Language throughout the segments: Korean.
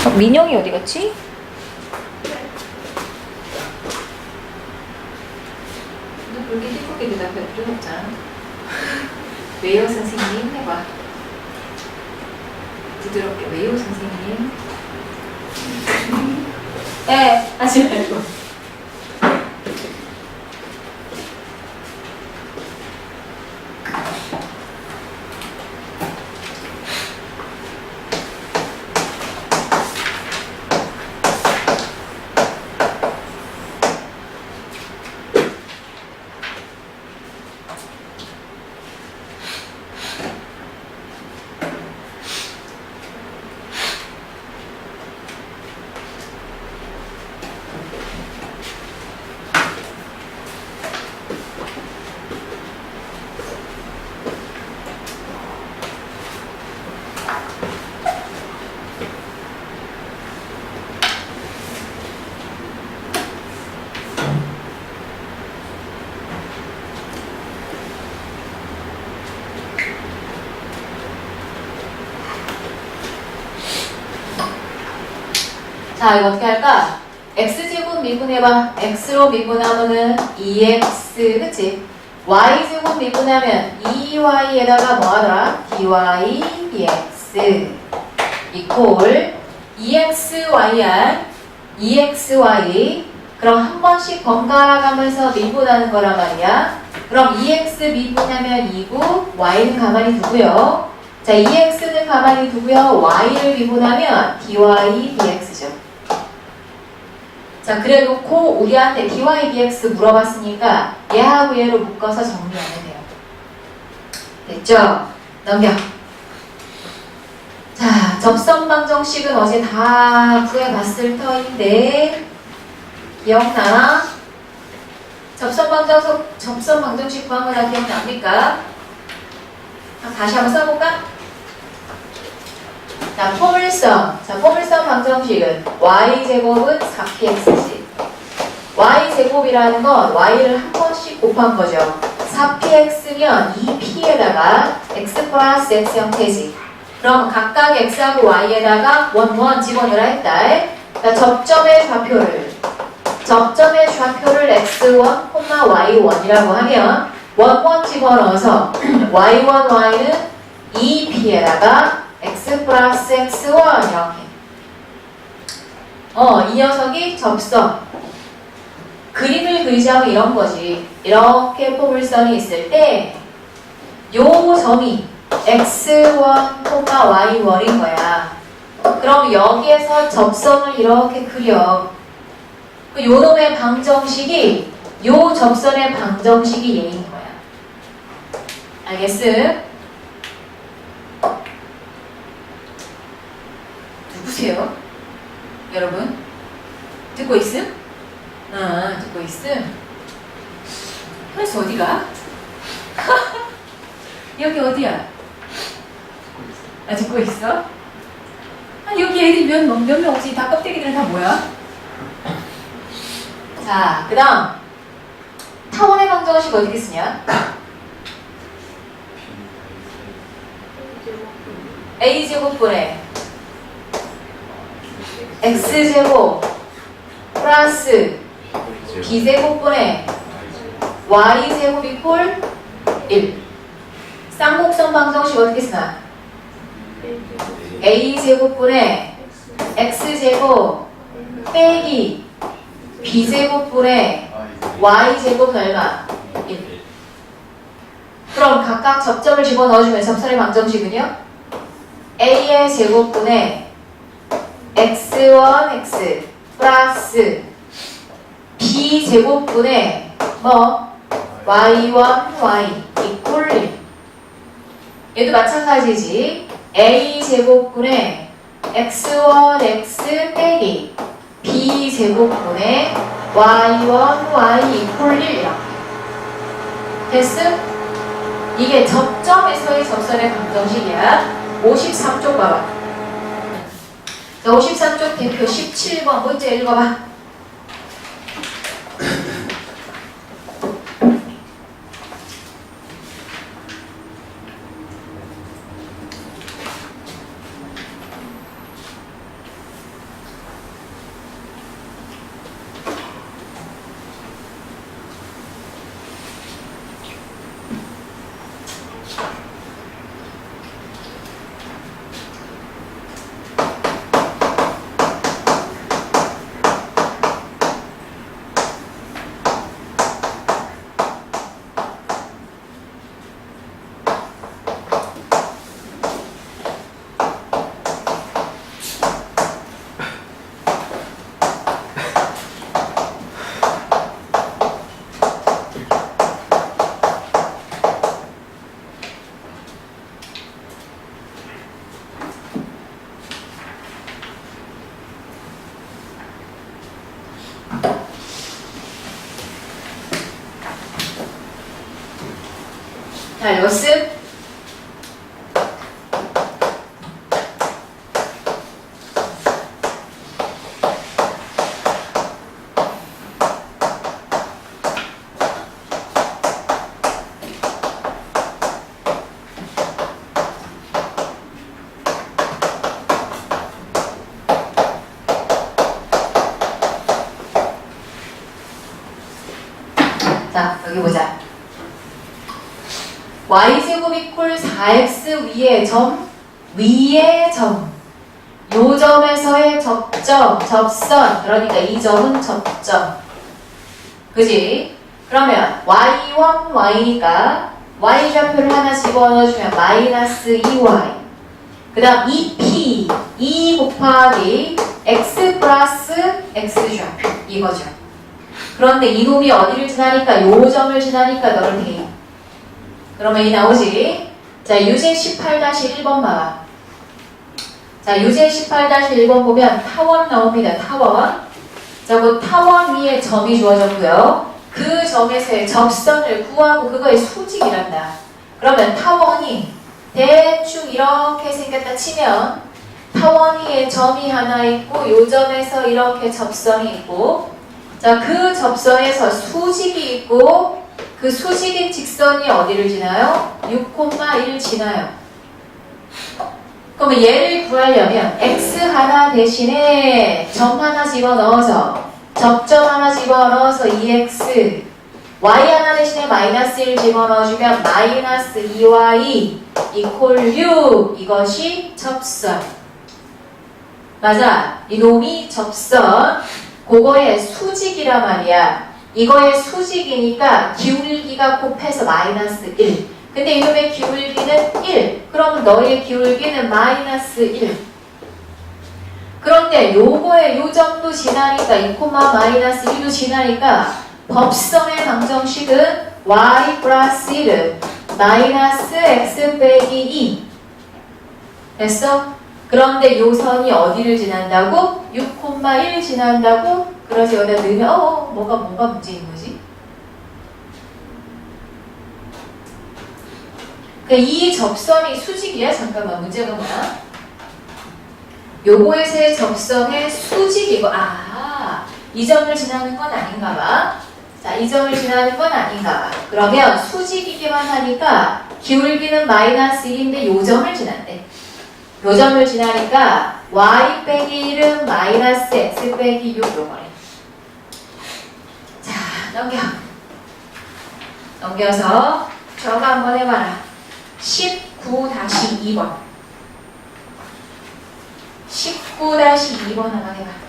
민영이 어디 갔지? 너 그렇게 기쁘게 대답할 필요는 없잖아. 왜요 선생님? 해봐. 부드럽게 왜요 선생님? 네, 하지 말고. 자, 이거 어떻게 할까? x제곱 미분해봐. x로 미분하면은 2x, 그치? y제곱 미분하면 2y에다가 뭐 하더라? dy dx 이퀄 2xyr 2xy. 그럼 한 번씩 번갈아 가면서 미분하는 거란 말이야. 그럼 2x 미분하면 2고 y는 가만히 두고요. 자, 2x는 가만히 두고요. y를 미분하면 dy dx죠. 자, 그래놓고 우리한테 dy dx 물어봤으니까 얘하고 얘로 묶어서 정리하면 돼요. 됐죠? 넘겨. 자, 접선방정식은 어제 다 구해봤을 터인데 기억나? 접선방정식 구한 거 다 기억납니까? 다시 한번 써볼까? 자, 포물선. 자, 포물선 방정식은 y제곱은 4px지. y제곱이라는 건 y를 한 번씩 곱한 거죠. 4px면 2p에다가 x 플러스 x 형태지. 그럼 각각 x하고 y에다가 원 집어넣으라 했다. 자, 접점의 좌표를 x1, y1이라고 하면 원 집어넣어서 y1, y는 2p에다가 x 플러스 x1 이렇게. 이 녀석이 접선. 그림을 그리자면 이런 거지. 이렇게 포물선이 있을 때 요 점이 x1, y1인 거야. 그럼 여기에서 접선을 이렇게 그려. 그 요놈의 방정식이 요 접선의 방정식이 얘인 거야. 알겠음? 누구세요? 여러분? 듣고 있음? 듣고 있음? 현수 어디가? 여기 어디야? 듣고 있어? 여기 애들이 몇 명 오지? 다 껍데기들은 다 뭐야? 자, 그 다음 타원의 방정식 어떻게 쓰냐? a제곱분의 x제곱 플러스 b제곱분의 y제곱 이퀄 1. 쌍곡선 방정식 어떻게 쓰나? a제곱분의 x제곱 빼기 b제곱분의 y제곱은 얼마? 1. 그럼 각각 접점을 집어넣어주면 접선의 방정식은요? a의 제곱분의 x1, x 플러스 b제곱분의 y1, y 이퀄 1. 얘도 마찬가지지. a제곱분의 x1, x 빼기 b제곱분의 y1, y 이퀄 1 이렇게. 됐음? 이게 접점에서의 접선의 방정식이야. 53쪽 봐봐. 자, 53쪽 대표 17번 문제 읽어봐. 자, 이것은 자, 여기 보자. y제곱 이퀄 4x 위의 점, 위의 점. 요 점에서의 접점, 접선. 그러니까 이 점은 접점. 그지? 그러면 y1, y니까 y좌표를 하나 집어넣어주면 마이너스 2y. 그 다음 2p, 2 곱하기 x 플러스 x좌표. 이거죠. 그런데 이놈이 어디를 지나니까 요 점을 지나니까 너를 대. 그러면 이 나오지? 자, 유제 18-1번 봐봐. 자, 유제 18-1번 보면 타원 나옵니다. 타원. 자, 그 타원 위에 점이 주어졌고요. 그 점에서의 접선을 구하고 그거의 수직이란다. 그러면 타원이 대충 이렇게 생겼다 치면 타원 위에 점이 하나 있고 요 점에서 이렇게 접선이 있고 자, 그 접선에서 수직이 있고 그 수직인 직선이 어디를 지나요? 6,1 지나요. 그러면 얘를 구하려면 x 하나 대신에 점 하나 집어넣어서 접점 하나 집어넣어서 2x y 하나 대신에 마이너스 1 집어넣어주면 마이너스 2y 이퀄 6 이것이 접선. 맞아. 이놈이 접선. 그거의 수직이란 말이야. 이거의 수직이니까 기울기가 곱해서 마이너스 1. 근데 이놈의 기울기는 1. 그러면 너의 기울기는 마이너스 1. 그런데 요거의 요 점도 지나니까 2, 마이너스 1도 지나니까 법선의 방정식은 y 플러스 1은 마이너스 x 빼기 2. 됐어? 그런데 요 선이 어디를 지난다고? 6,1 지난다고? 그래서 여기다 넣으면 뭐가 문제인 거지? 이 접선이 수직이야? 잠깐만 문제가 뭐야? 요거에서의 접선의 수직이고 이 점을 지나는 건 아닌가 봐. 자, 이 점을 지나는 건 아닌가 봐. 그러면 수직이기만 하니까 기울기는 마이너스 1인데 요 점을 지난대. 요 점을 지나니까 y 빼기 1은 마이너스 x 빼기 6 요거네. 자, 넘겨서 저거 한번 해봐라. 19-2번 19-2번 한번 해봐.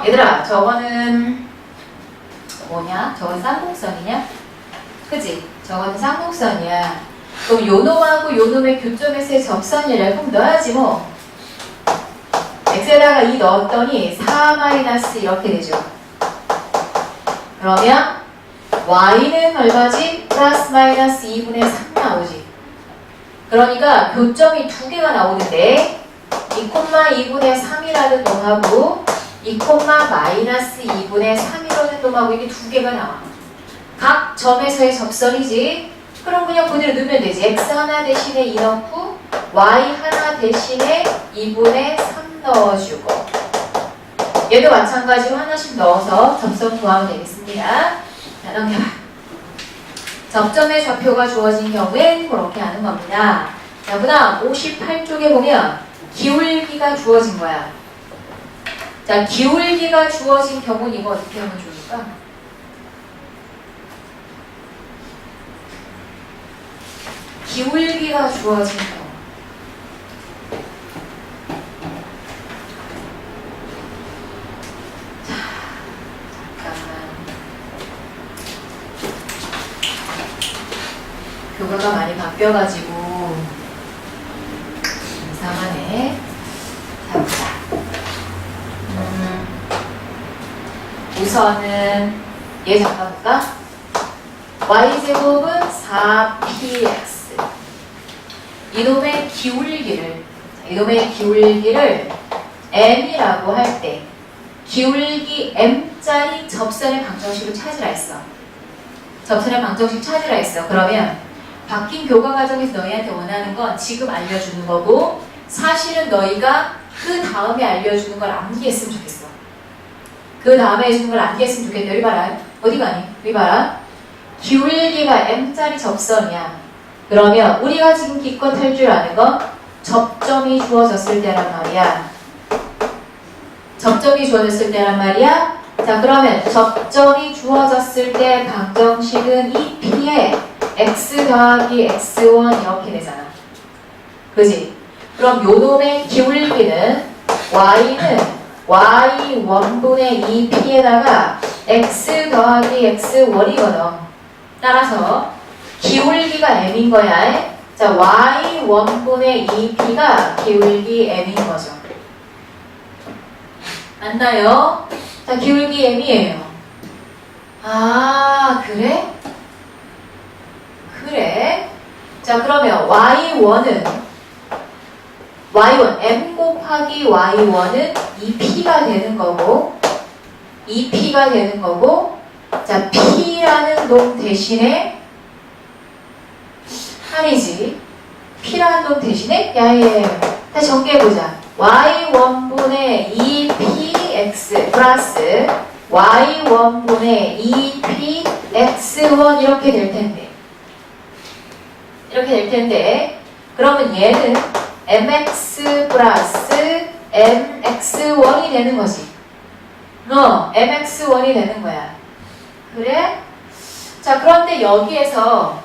얘들아, 저거는 뭐냐? 저건 쌍곡선이냐? 그지? 저거는 쌍곡선이야. 그럼 요놈하고 요놈의 교점에서의 접선이래. 그럼 넣어야지 뭐. x에다가 2 넣었더니 4 마이너스 이렇게 되죠. 그러면 y는 얼마지? 플러스 마이너스 2분의 3 나오지. 그러니까 교점이 두 개가 나오는데 2,2분의 3이라는 놈하고 2,마이너스 2분의 3이라는 놈하고 이게 두 개가 나와. 각 점에서의 접선이지. 그럼 그냥 그대로 넣으면 되지. x 하나 대신에 2 넣고 y 하나 대신에 2분의 3 넣어주고 얘도 마찬가지로 하나씩 넣어서 접선 구하면 되겠습니다. 자, 넘겨봐. 접점의 좌표가 주어진 경우엔 그렇게 하는 겁니다. 자, 그 다음 58쪽에 보면 기울기가 주어진 거야. 자, 기울기가 주어진 경우는 이거 어떻게 하면 좋을까? 기울기가 주어진 경우. 자, 잠깐만. 교과가 많이 바뀌어가지고 이상하네. 자, 보자. 우선은 얘 잠깐 볼까? y제곱은 4px 이놈의 기울기를 m이라고 할 때 기울기 m짜리 접선의 방정식을 찾으라 했어. 접선의 방정식 찾으라 했어. 그러면 바뀐 교과 과정에서 너희한테 원하는 건 지금 알려주는 거고 사실은 너희가 그 다음에 알려주는 걸 암기했으면 좋겠어. 그 다음에 해주는 걸 암기했으면 좋겠다. 여기 봐라. 어디 가니? 여기 봐라. 기울기가 m짜리 접선이야. 그러면 우리가 지금 기껏 할 줄 아는 건 접점이 주어졌을 때란 말이야. 접점이 주어졌을 때란 말이야. 자, 그러면 접점이 주어졌을 때 방정식은 2p에 x 더하기 x1 이렇게 되잖아. 그지? 그럼 요놈의 기울기는 y는 y1분의 2p에다가 x 더하기 x1이거든. 따라서 기울기가 m인 거야. 자, y1분의 2p가 기울기 m인 거죠. 맞나요? 자, 기울기 m이에요. 아, 그래? 그래? 자, 그러면 y1 m 곱하기 y1은 2p가 되는 거고 2p가 되는 거고 자, p라는 놈 대신에 아니지. p라는 놈 대신에 야예 다시 정리해보자. y1분의 2px 플러스 y1분의 2px1 이렇게 될 텐데 그러면 얘는 mx 플러스 mx1이 되는 거지. mx1이 되는 거야. 그래? 자, 그런데 여기에서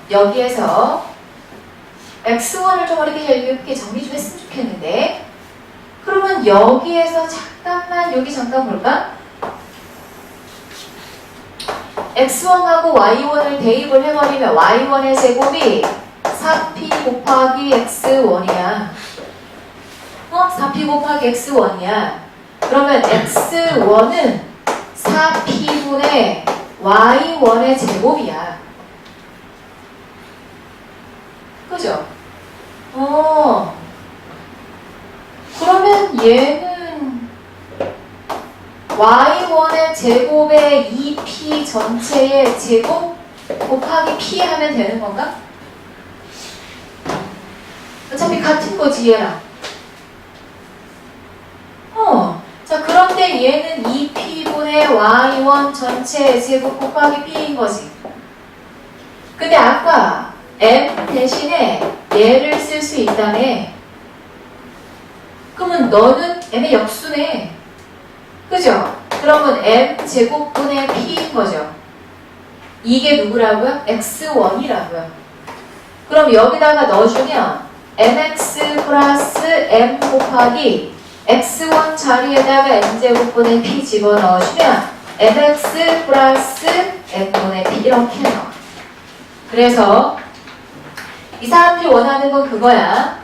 x1을 좀 이렇게 이렇게 정리 좀 했으면 좋겠는데 그러면 여기에서 여기 잠깐 볼까? x1하고 y1을 대입을 해버리면 y1의 제곱이 4p 곱하기 x1이야. 4p 곱하기 x1이야. 그러면 x1은 4p분의 y1의 제곱이야. 그죠? 그러면 얘는 y1의 제곱에 2p 전체의 제곱 곱하기 p 하면 되는 건가? 어차피 같은 거지 얘랑. 자, 그런데 얘는 2p분의 y1 전체 제곱 곱하기 p인 거지. 근데 아까 m 대신에 얘를 쓸 수 있다며. 그러면 너는 m의 역수네. 그죠? 그러면 m 제곱분의 p인 거죠. 이게 누구라고요? x1이라고요. 그럼 여기다가 넣어주면 mx 플러스 m 곱하기 x1 자리에다가 n제곱분의 p 집어넣으시면 mx 플러스 n분의 p 이렇게 나와. 그래서 이 사람들이 원하는 건 그거야.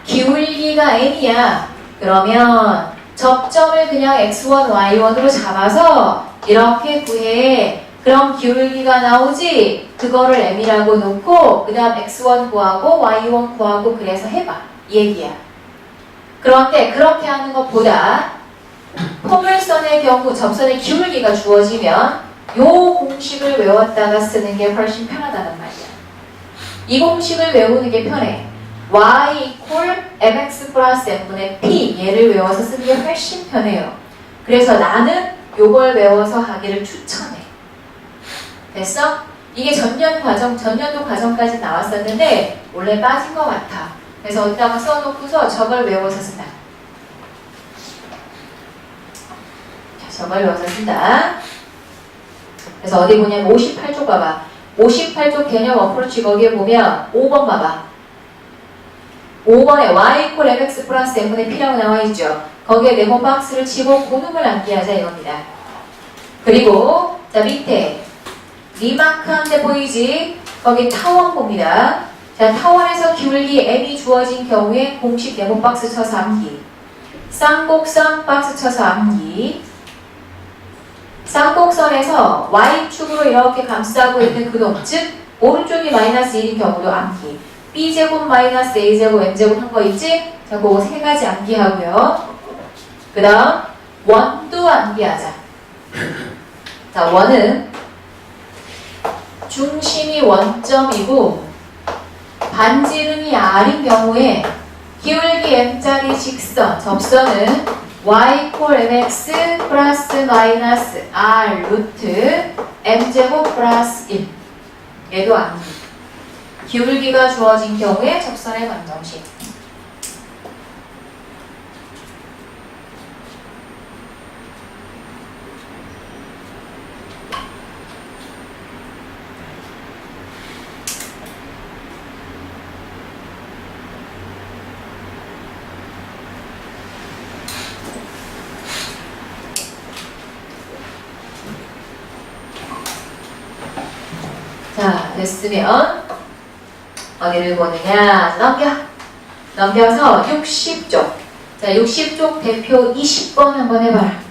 기울기가 n이야. 그러면 접점을 그냥 x1, y1으로 잡아서 이렇게 구해. 그럼 기울기가 나오지? 그거를 m이라고 놓고 그 다음 x1 구하고 y1 구하고 그래서 해봐. 이 얘기야. 그런데 그렇게 하는 것보다 포물선의 경우 접선의 기울기가 주어지면 요 공식을 외웠다가 쓰는 게 훨씬 편하다는 말이야. 이 공식을 외우는 게 편해. y mx 플러스 n분의 p 얘를 외워서 쓰는 게 훨씬 편해요. 그래서 나는 요걸 외워서 하기를 추천해. 됐어? 이게 전년도 과정까지 나왔었는데 원래 빠진 것 같아. 그래서 어디다가 써놓고서 저걸 외워서 쓴다. 자, 저걸 외워서 쓴다. 그래서 어디 보냐면 58쪽 봐봐. 58쪽 개념 어프로치 거기에 보면 5번 봐봐. 5번에 y mx 플러스 n분의 p라고 나와있죠. 거기에 네모 박스를 치고 고놈을 암기하자 이겁니다. 그리고 자 밑에 리마크한 데 보이지? 거기 타원 봅니다. 자 타원에서 기울기 m이 주어진 경우에 공식 네모 박스 쳐서 암기. 쌍곡선 박스 쳐서 암기. 쌍곡선에서 y축으로 이렇게 감싸고 있는 그놈, 즉 오른쪽이 마이너스 1인 경우도 암기. b제곱 마이너스 a제곱 m제곱 한 거 있지? 자 그거 세 가지 암기하고요. 그 다음 원도 암기하자. 자 원은 중심이 원점이고 반지름이 r인 경우에 기울기 m짜리 직선, 접선은 y mx 플러스 마이너스 r 루트 m제곱 플러스 1 얘도 암기. 기울기가 주어진 경우에 접선의 방정식. 자, 됐으면 어디를 보느냐? 넘겨서 60쪽. 자, 60쪽 대표 20번 한번 해봐라.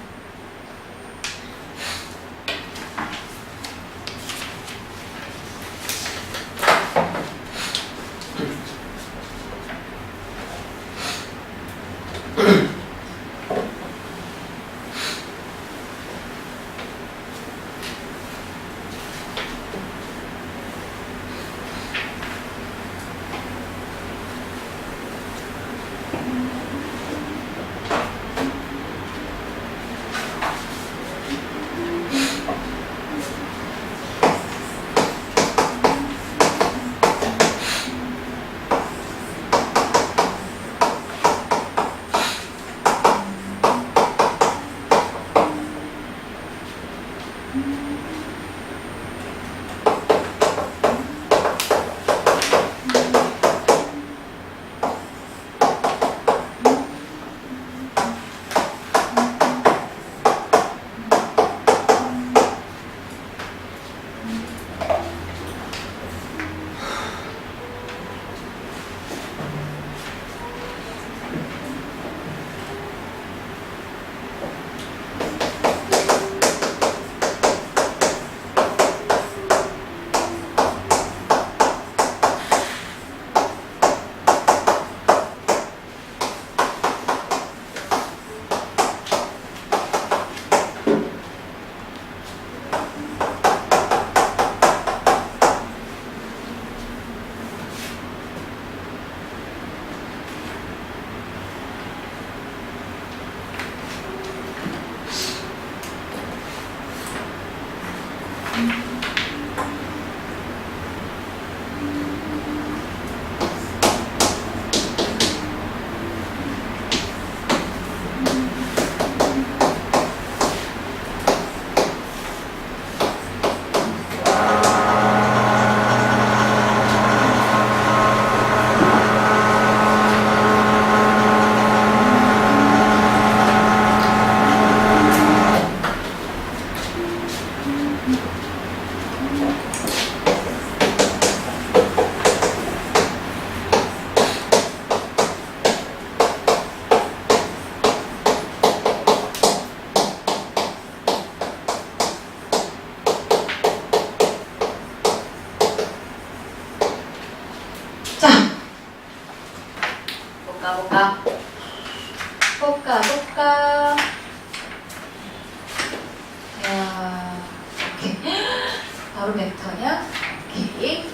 볼까? 볼까? 야, 오케이. 바로 벡터냐? 오케이.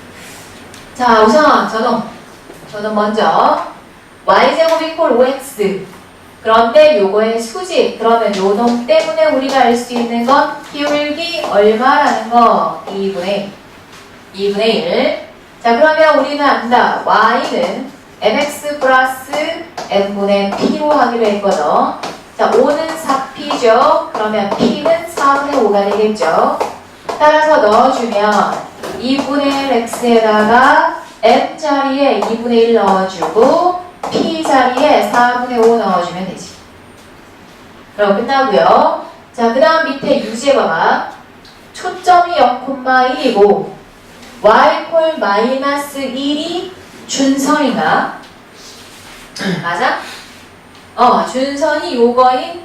자, 우선 저는 먼저 y제곱 이퀄 5x. 그런데 요거의 수직. 그러면 요 놈 때문에 우리가 알 수 있는 건 기울기 얼마라는 거. 2분의 1. 자, 그러면 우리는 안다. y는 mx 플러스 n분의 p로 하기로 했거든. 자, 5는 4p죠. 그러면 p는 4분의 5가 되겠죠. 따라서 넣어주면 2분의 1x에다가 m 자리에 2분의 1 넣어주고 p 자리에 4분의 5 넣어주면 되지. 그럼 끝나고요. 자, 그 다음 밑에 유제 봐봐. 초점이 0,1이고 y 콜 마이너스 1이 준선인가? 맞아? 준선이 요거인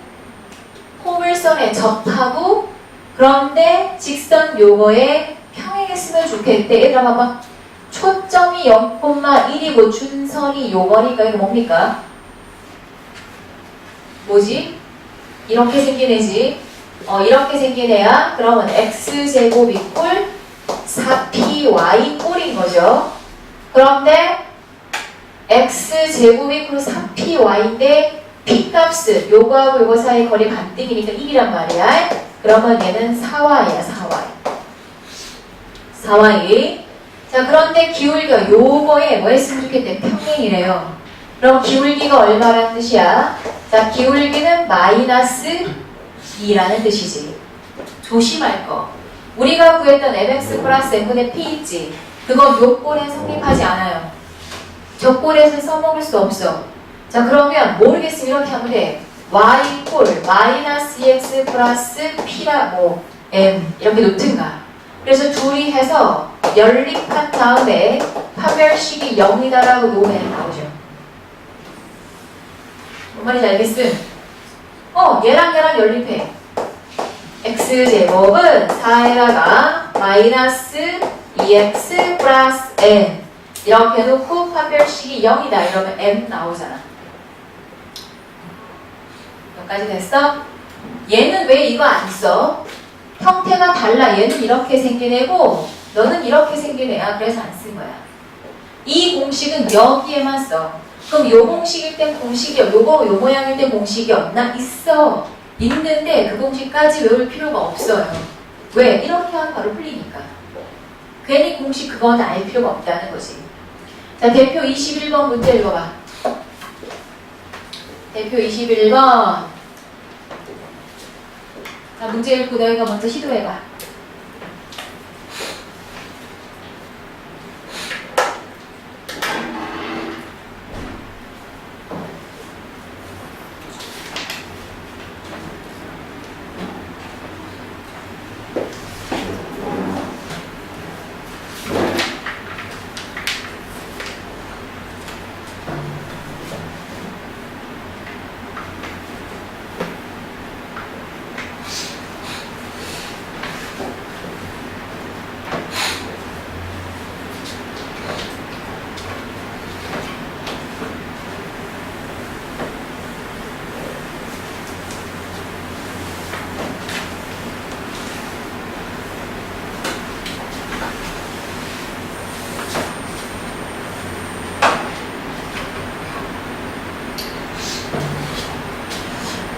포물선에 접하고 그런데 직선 요거에 평행했으면 좋겠대. 얘들아 봐봐. 초점이 0,1이고 준선이 요거니까 이거 뭡니까? 뭐지? 이렇게 생긴 애지. 이렇게 생긴 애야. 그러면 x제곱 이꼴 4py 꼴인 거죠. 그런데 x제곱 이꼴 4py인데 p값은 요거하고 요거 사이 거리 반등이니까 1이란 말이야. 그러면 얘는 4y야. 4y. 자, 그런데 기울기가 요거에 뭐 했으면 좋겠대? 평행이래요. 그럼 기울기가 얼마라는 뜻이야? 자, 기울기는 마이너스 2라는 뜻이지. 조심할 거. 우리가 구했던 mx 플러스 n분의 p 있지? 그건 요 꼴엔 성립하지 않아요. 저 꼴에서 써먹을 수 없어. 자, 그러면 모르겠으면 이렇게 하면 돼. y 꼴 마이너스 2x 플러스 p라 m 이렇게 놓든가. 그래서 둘이 해서 연립한 다음에 판별식이 0이다라고 놓으면 나오죠. 뭔 말인지 알겠음? 얘랑 연립해. x제곱은 4에다가 마이너스 2x 플러스 n 이렇게 놓고 판별식이 0이다 이러면 m 나오잖아. 여기까지 됐어? 얘는 왜 이거 안 써? 형태가 달라. 얘는 이렇게 생긴 애고 너는 이렇게 생긴 애야. 그래서 안 쓴 거야. 이 공식은 여기에만 써. 그럼 요 공식일 땐 공식이 요 모양일 땐 공식이 없나? 있어. 있는데 그 공식까지 외울 필요가 없어요. 왜? 이렇게 하면 바로 풀리니까. 괜히 공식 그거는 알 필요가 없다는 거지. 자, 대표 21번 문제 읽어봐. 대표 21번. 자, 문제 읽고 너희가 먼저 시도해봐.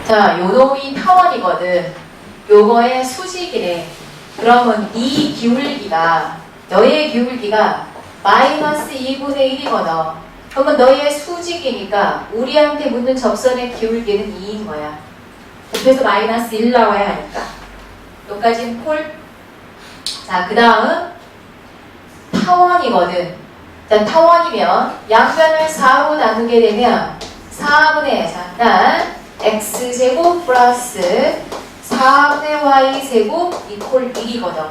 자, 요 놈이 타원이거든. 요거의 수직이래. 그러면 이 기울기가, 너의 기울기가 마이너스 2분의 1이거든. 그러면 너의 수직이니까 우리한테 묻는 접선의 기울기는 2인 거야. 그래서 마이너스 1 나와야 하니까. 여기까지는 콜. 자, 그 다음 타원이거든. 자, 타원이면 양변을 4로 나누게 되면 4분의, 잠깐 x제곱 플러스 4분의 y제곱 이퀄 1이거든.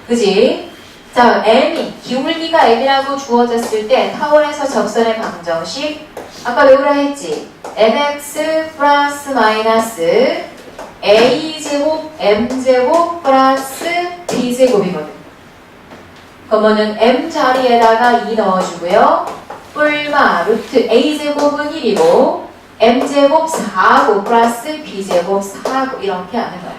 그지? 자, m이 기울기가 m이라고 주어졌을 때 타원에서 접선의 방정식 아까 외우라 했지? mx 플러스 마이너스 a제곱 m제곱 플러스 b제곱이거든. 그러면은 m 자리에다가 2 넣어주고요. 뿔마 루트 a제곱은 1이고 m제곱 4고 플러스 b제곱 4고 이렇게 하는 거야.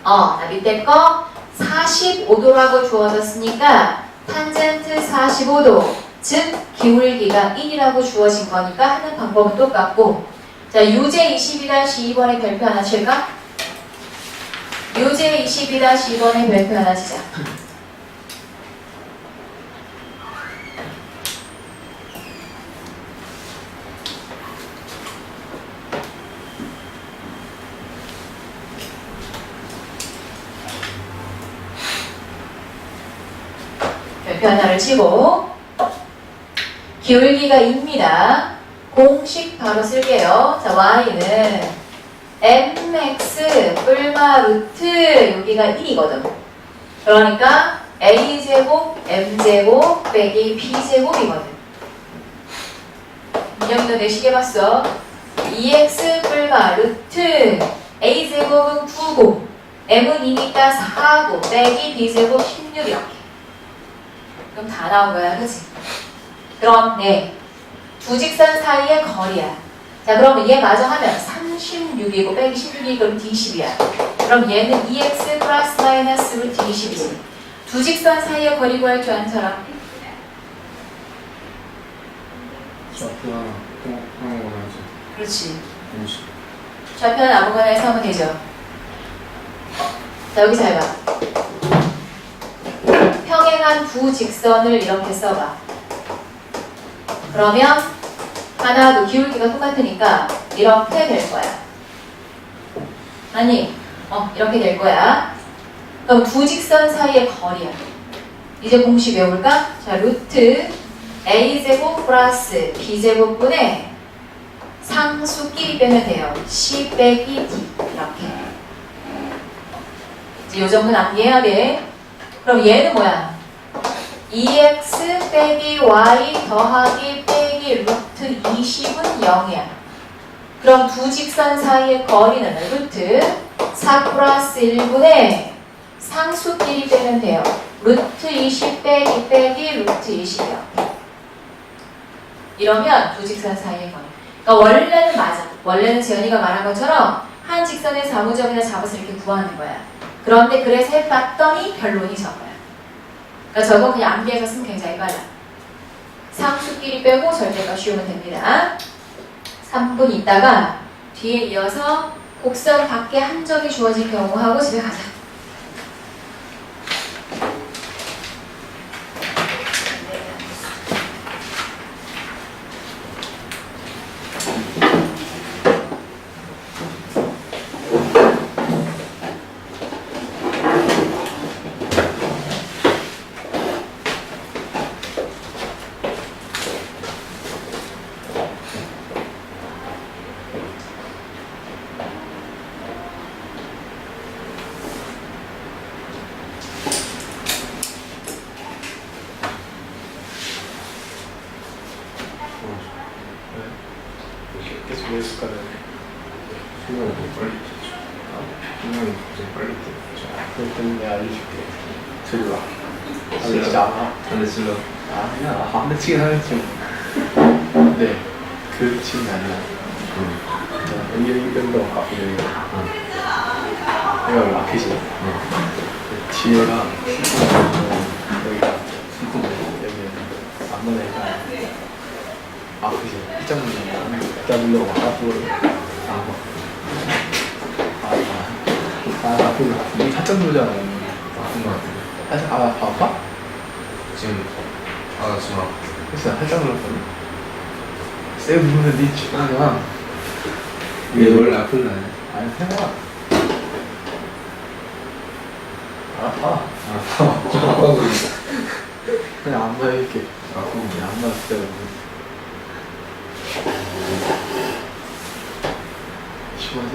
나 밑에 거 45도라고 주어졌으니까 탄젠트 45도 즉 기울기가 1이라고 주어진 거니까 하는 방법은 똑같고 자 유제 22-2번의 별표 하나 칠까? 유제 22-2번의 별표 하나 치자. 별표 하나를 치고 기울기가 2입니다. 공식 바로 쓸게요. 자, y는 mx 뿔마 루트 여기가 1이거든. 그러니까 a제곱 m제곱 빼기 b제곱이거든. 인형도 내시계 봤어. 2x 뿔마 루트 a제곱은 9고 m은 2니까 4고 빼기 b제곱 16 이렇게. 그럼 다 나온 거야, 그치? 그럼 네, 두 직선 사이의 거리야. 자, 그러면 얘 마저 하면 36이고 빼기 16이 그럼 d10이야. 그럼 얘는 2x 플러스 마이너스 루트 20이지. 두 직선 사이의 거리 구할 줄 아는 사람? 좌표 하나, 하나만 하지. 그렇지. 공식. 좌표는 아무거나 해서 하면 되죠. 자, 여기 잘 봐. 평행한 두 직선을 이렇게 써봐. 그러면 하나도 기울기가 똑같으니까 이렇게 될 거야. 아니, 이렇게 될 거야. 그럼 두 직선 사이의 거리야. 이제 공식 외울까? 자, 루트 a제곱 플러스 b제곱분의 상수끼리 빼면 돼요. c 빼기 d 이렇게. 이제 요 정도는 암기해야 돼. 그럼 얘는 뭐야? 2x 빼기 y 더하기 빼기 루트 20은 0이야. 그럼 두 직선 사이의 거리는 루트 4 플러스 1분의 상수끼리 빼면 돼요. 루트 20 빼기 빼기 루트 20이요. 이러면 두 직선 사이의 거리. 그러니까 원래는 맞아. 원래는 재현이가 말한 것처럼 한 직선의 사무점이나 잡아서 이렇게 구하는 거야. 그런데 그래서 해봤더니 결론이 저거야. 그러니까 저거 그냥 암기해서 쓰면 굉장히 빨라. 상수끼리 빼고 절대값 씌우면 됩니다. 3분 있다가 뒤에 이어서 곡선 밖에 한 점이 주어진 경우하고 집에 가자. 계속 왜 습관을 수능을 좀 빨리 쳤죠. 수능을 좀 빨리 쳤죠. 그럴 때는 내가 알려줄게. 저리 와. 안 치지 않아. 근데 질러. 아니야. 안 치긴 하겠지. 네. 그 치는 게 아니야. 여기 뺀다고 갖고 여기가. 여기가 라켓이야. 뒤에가 여기가 여기 안 나니까. 아, 그지. 입장문으로 앞으로. 앞으로. 살짝 누르잖아. 아픈 것 같은데. 살짝, 아파? 지금 지금 아파. 그래서 살짝 눌렀거든. 세게 누르면 니 집중하잖아. 이게 원래 아픈 날. 아니, 해봐. 아파. 아파고 있어. 그냥 안 봐, 이렇게. 아프고. 안 봐, 진짜. 심하지?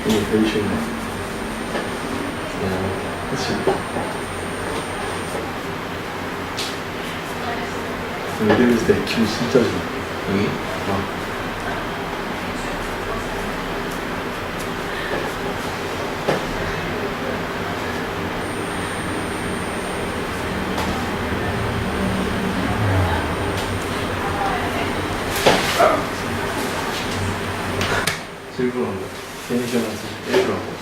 이게 되게 쉽네. 그치? 여기 있을 때 기분 진짜 좋아. 여기? 일부러 한 거야. 괜히 시원하지. 일부러 한 거야.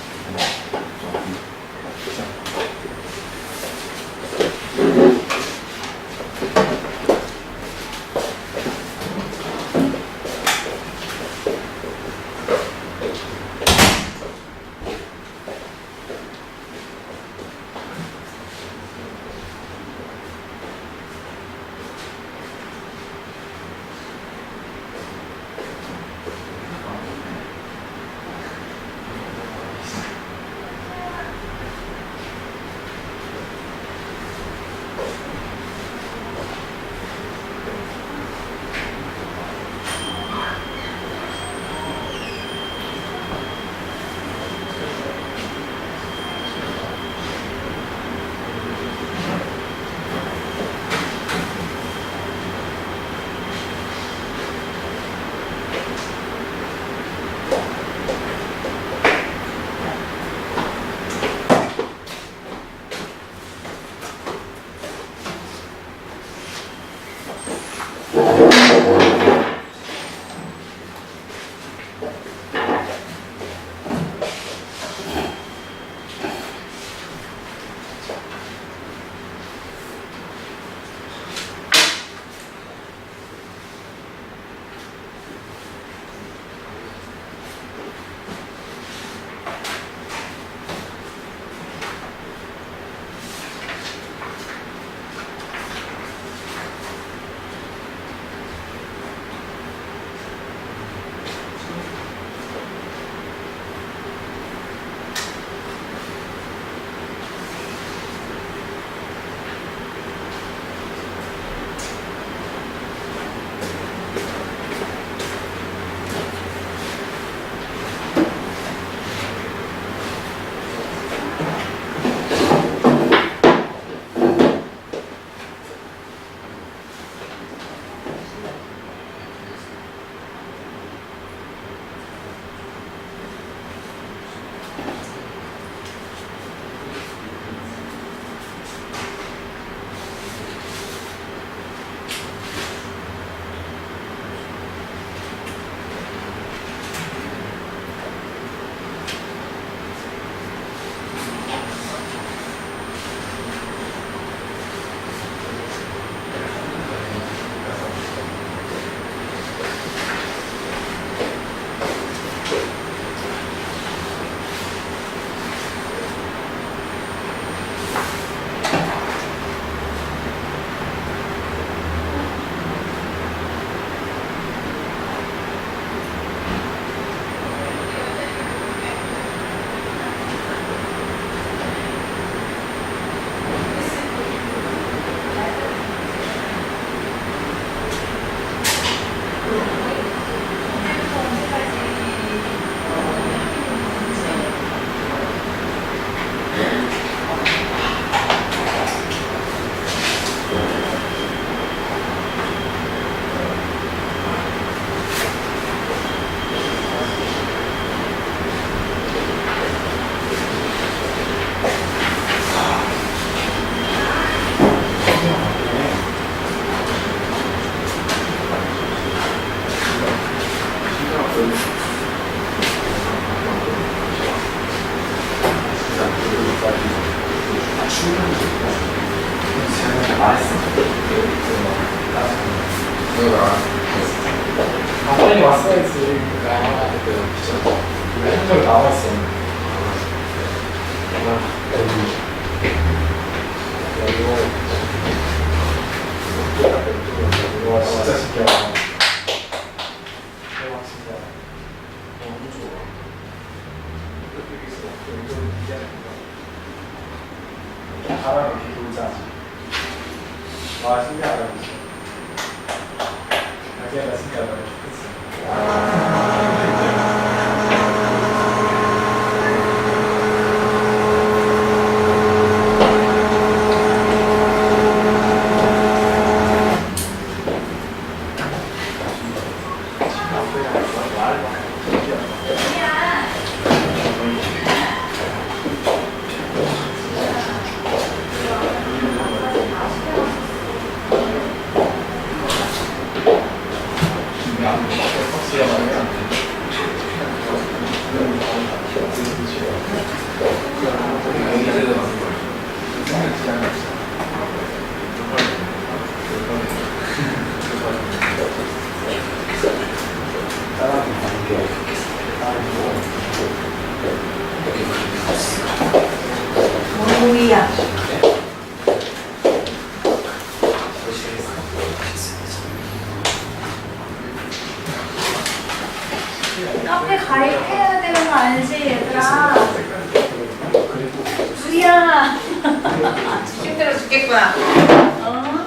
아, 빨리 왔어야지. 한정 나왔어. 와, 진짜 신기하다. 대박, 진짜. 너무 좋아. 바람이 이렇게 돌지 않지. 와, 신기하다. 자기가 신기하다. 그치? 카페 가입해야 되는 거 알지 얘들아? 우리야. 힘들어 죽겠구나. 어?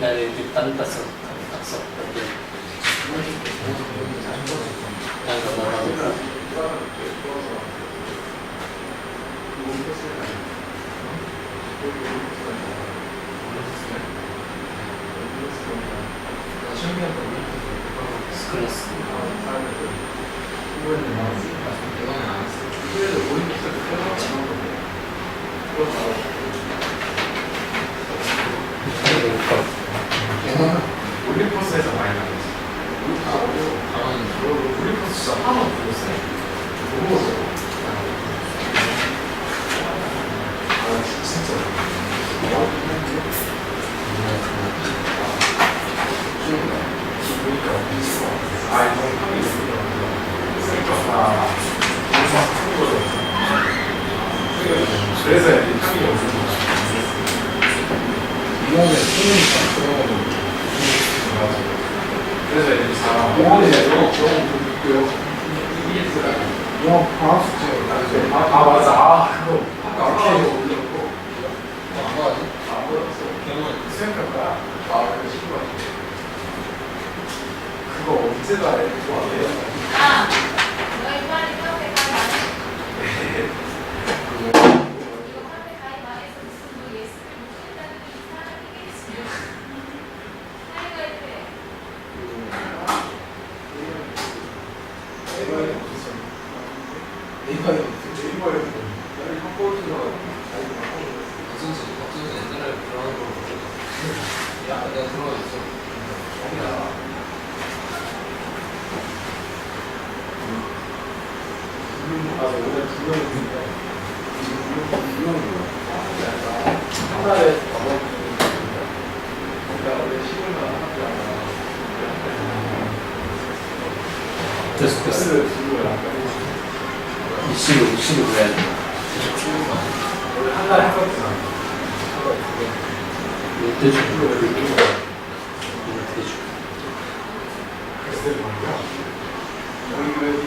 나는 딴 땄어. 올림포스에서 많이 나왔어. 올림포스 진짜 하나도 못 들었어요. 못 먹었어요. 진짜. 그래서 향이 없는 거야. 이번에 쓰니까 그런 그래서 이제 사람 영어 방학 숙제 아 맞아 그거 아까 올렸고 안 받았지? 안 받았어 수행평가 그거 시키고 왔는데 그거 언제 다 해? 그거 안 돼요? 너희 빨리 카페 가입. 이거 카페 가입 안 해서 무슨 뭐 예습을 못 한다는 이상한 얘기겠지. 빨리 가입해. 네이버에 컴포트가 옛날에 그런 거 야, 내가 그런 거 있어. 원래 두 명인데 지금 두 명이에요. 한 달에 원래 10일만 하잖아. 됐어. 이씨로 해야 돼. 원래 한 달에 한 번씩 롯데 주고. 그랬을 거야. 우리 교회도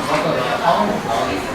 아까 나 다음 거 나왔는데.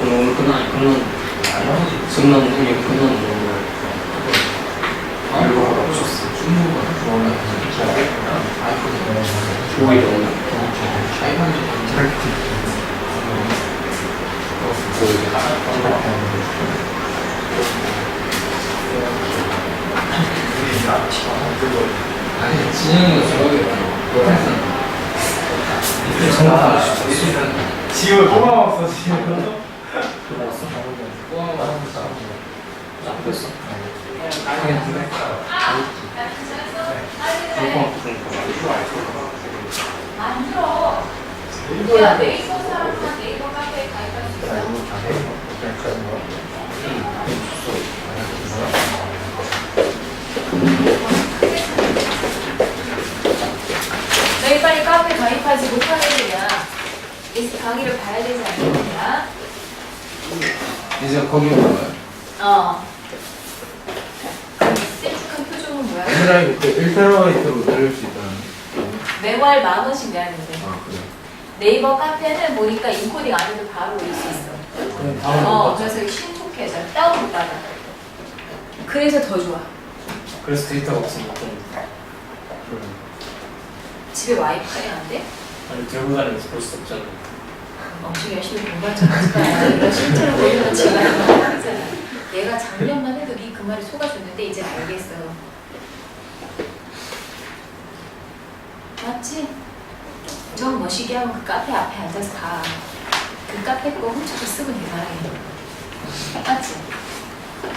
오늘 끝난 승만 중에 끝난 거. 이거 없었어. 오히려 오늘. 아니 진영이가 저러게 지금 또 나왔어 지금. 됐어. 만들어. 야, 네이버 사람만 네이버 카페에 가입할 수 있어. 너희 빨리 카페 가입하지 못하는 애들이야. 이제 강의를 봐야 되지 않겠냐? 이제 거기 올라가요. 셀프한 표정은 뭐야? 드라이브 때 1테라바이트로 늘릴 수 있다는. 매월 10,000원씩 내야 되는데. 네이버 카페는 보니까 인코딩 안 해도 바로 올릴 수 있어. 그냥 다음에 그래서 신속해서 다운로드하는. 그래서 더 좋아. 그래서 데이터가 없으면 좀 집에 와이파이 안 돼? 아니 들고 다니면서 볼 수 없잖아. 엄청 열심히 공부하잖아. 이거 실제로 보이면 제가 하잖아. 얘가 작년만 해도 네 그 말이 속아줬는데 이제 알겠어. 맞지? 좀 멋있게 하면 그 카페 앞에 앉아서 가. 그 카페 거 훔쳐서 쓰고 대단해. 맞지?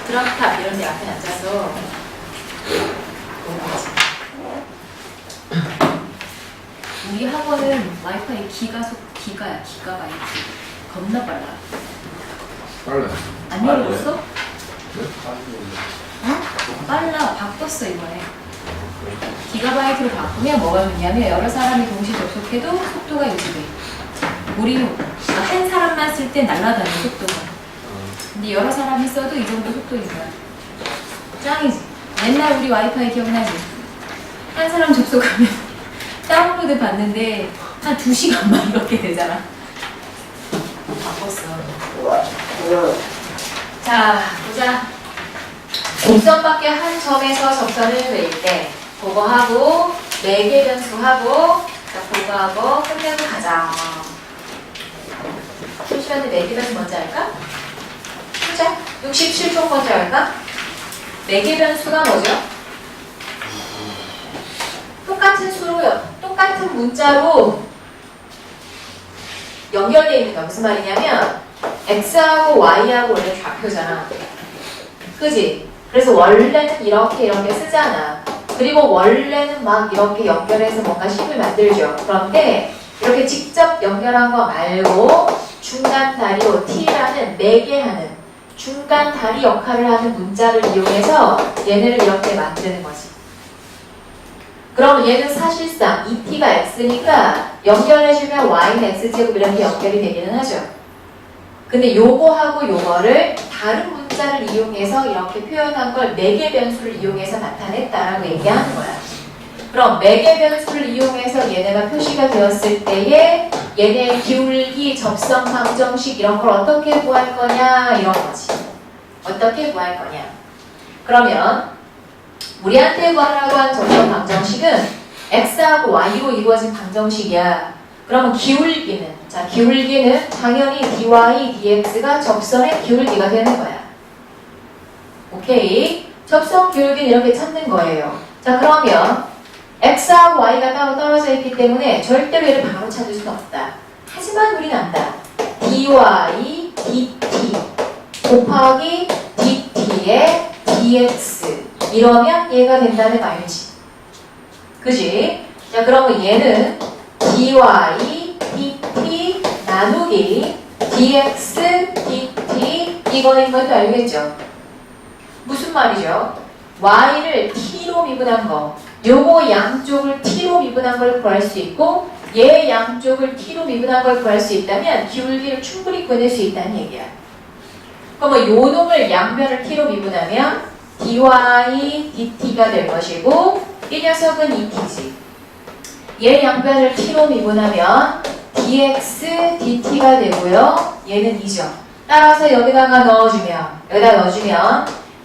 드럼탑 이런 데 앞에 앉아서 공부하지. 우리 학원은 와이파이 기가야. 기가가 있지. 겁나 빨라. 빨라. 안 열어봤어? 네? 어? 빨라. 바꿨어 이번에. 기가바이트로 바꾸면 뭐가 좋냐면 여러 사람이 동시에 접속해도 속도가 유지돼. 우리는 한 사람만 쓸 때 날아다니는 속도가. 근데 여러 사람이 써도 이 정도 속도인 거야. 짱이지. 맨날 우리 와이파이 기억나지? 한 사람 접속하면 다운로드 받는데 한 2시간 막 이렇게 되잖아. 바꿨어. 자, 보자. 곡선밖에 한 점에서 접선을 그릴 때 그거 하고 4개 변수 하고 자, 그거 하고 끝내고 가자. 실시간에 4개 변수 먼저 할까? 보자. 67쪽 먼저 할까? 4개 변수가 뭐죠? 똑같은 수로요. 똑같은 문자로 연결되어 있는 거 무슨 말이냐면 x하고 y하고 원래 좌표잖아. 그지? 그래서 원래는 이렇게 쓰잖아. 그리고 원래는 막 이렇게 연결해서 뭔가 식을 만들죠. 그런데 이렇게 직접 연결한 거 말고 중간 다리로 t라는 매개하는 중간 다리 역할을 하는 문자를 이용해서 얘네를 이렇게 만드는 거지. 그럼 얘는 사실상 2t가 x니까 연결해주면 y는 x제곱 이렇게 연결이 되기는 하죠. 근데 요거하고 요거를 다른 문자를 이용해서 이렇게 표현한 걸 매개 변수를 이용해서 나타냈다라고 얘기하는 거야. 그럼 매개 변수를 이용해서 얘네가 표시가 되었을 때에 얘네의 기울기, 접선, 방정식 이런 걸 어떻게 구할 거냐 이런 거지. 어떻게 구할 거냐. 그러면 우리한테 구하라고 한 접선 방정식은 x하고 y로 이루어진 방정식이야. 그러면 기울기는, 자, 기울기는 당연히 dy, dx가 접선의 기울기가 되는 거야. 오케이. 접선 기울기는 이렇게 찾는 거예요. 자, 그러면 x하고 y가 따로 떨어져 있기 때문에 절대로 얘를 바로 찾을 수는 없다. 하지만 우리는 안다. dy, dt 곱하기 dt의 dx 이러면 얘가 된다는 거 알지? 그지? 자, 그러면 얘는 dy, dt 나누기 dx, dt 이거인 것도 알겠죠? 무슨 말이죠? y를 t로 미분한 거 요거 양쪽을 t로 미분한 걸 구할 수 있고 얘 양쪽을 t로 미분한 걸 구할 수 있다면 기울기를 충분히 구해낼 수 있다는 얘기야. 그러면 요 놈을 양변을 t로 미분하면 dy, dt가 될 것이고 이 녀석은 2t지. 얘 양변을 t로 미분하면 dx, dt가 되고요. 얘는 2죠. 따라서 여기다가 넣어주면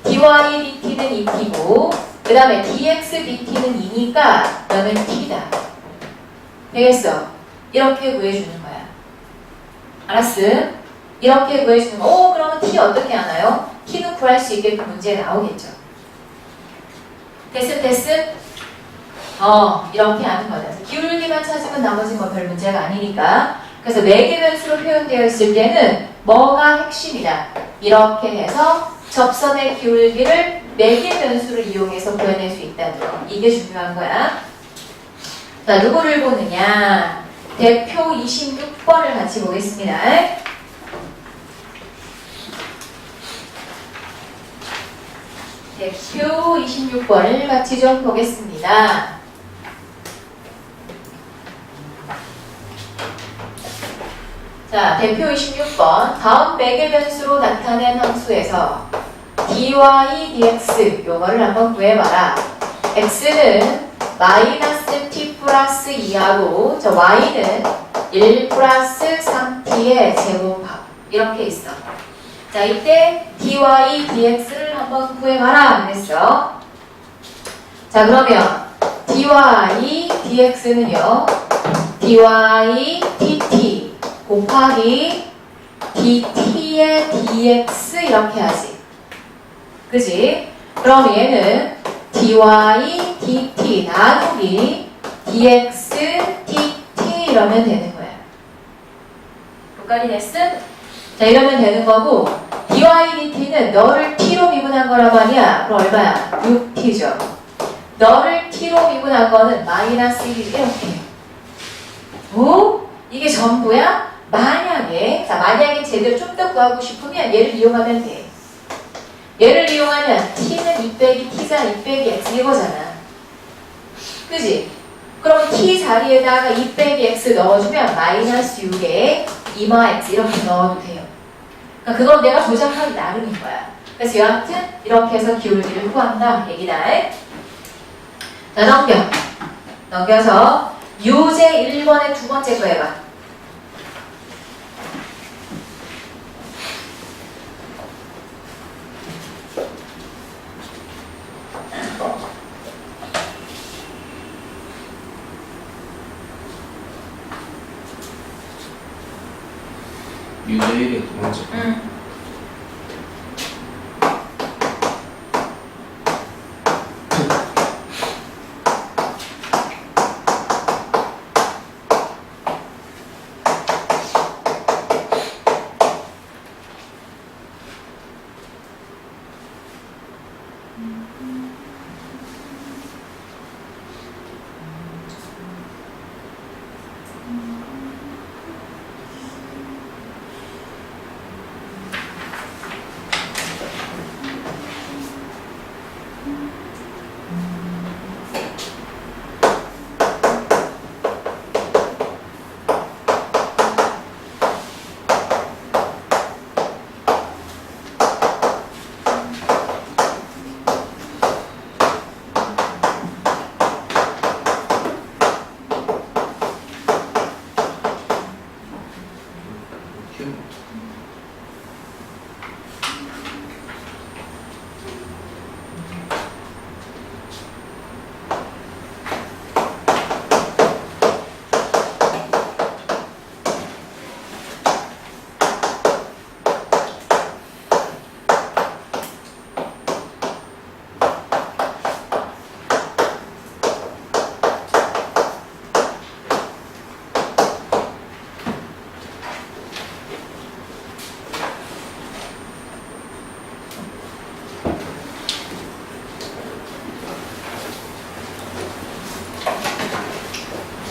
dy, dt는 2t고 그 다음에 dx, dt는 2니까 너는 t다. 되겠어? 이렇게 구해주는 거야. 알았음? 이렇게 구해주는 거. 그러면 t 어떻게 하나요? t는 구할 수 있게끔 문제에 나오겠죠. 됐음? 이렇게 하는 거다. 기울기만 찾으면 나머지 뭐 별 문제가 아니니까. 그래서 매개 변수로 표현되어 있을 때는 뭐가 핵심이다. 이렇게 해서 접선의 기울기를 매개 변수를 이용해서 구해낼 수 있다는 거. 이게 중요한 거야. 자, 누구를 보느냐? 대표 26번을 같이 보겠습니다. 대표 26번을 같이 좀 보겠습니다. 자, 대표 26번. 다음 매개 변수로 나타낸 함수에서 dy, dx 요거를 한번 구해봐라. x는 마이너스 t 플러스 2하고 저 y는 1 플러스 3t의 제곱합 이렇게 있어. 자, 이때 dy dx를 한번 구해봐라 그랬어. 자, 그러면 dy dx는요 dy dt 곱하기 dt의 dx 이렇게 하지. 그지? 그럼 얘는 dy dt 나누기 dx dt 이러면 되는 거야. 여기까지 됐음? 자, 이러면 되는 거고 dy dt는 너를 t로 미분한 거란 말이야. 그럼 얼마야? 6t죠. 너를 t로 미분한 거는 마이너스 1이지. 이렇게. 오? 이게 전부야? 만약에 제대로 좀 더 구하고 싶으면 얘를 이용하면 돼. 얘를 이용하면 t는 2 빼기 t잖아. 2 빼기 x 이거잖아. 그지? 그럼 t 자리에다가 2 빼기 x 넣어주면 마이너스 6에 2마 x 이렇게 넣어도 돼요. 그러니까 그건 내가 조작하기 나름인 거야. 그래서 여하튼 이렇게 해서 기울기를 구한다 얘기다. 자, 넘겨서 유제 1번의 두 번째 거 해봐. 유제일의 두 번째.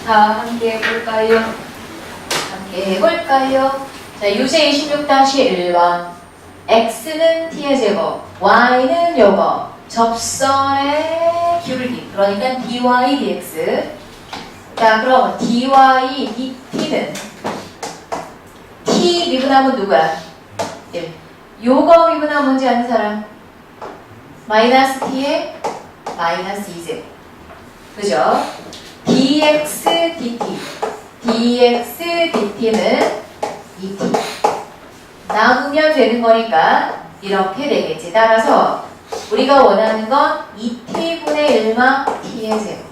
자, 함께 해볼까요? 자, 유제 26-1번. x는 t의 제곱, y는 요거, 접선의 기울기, 그러니까 dy dx. 자, 그럼 dy dt는 t 미분하면 누구야? 1. 요거 미분하면 뭔지 아는 사람? 마이너스 t에 마이너스 2제곱. 그죠? dx dt는 2t. 나누면 되는 거니까 이렇게 되겠지. 따라서 우리가 원하는 건 2t분의 1마 t의 제곱.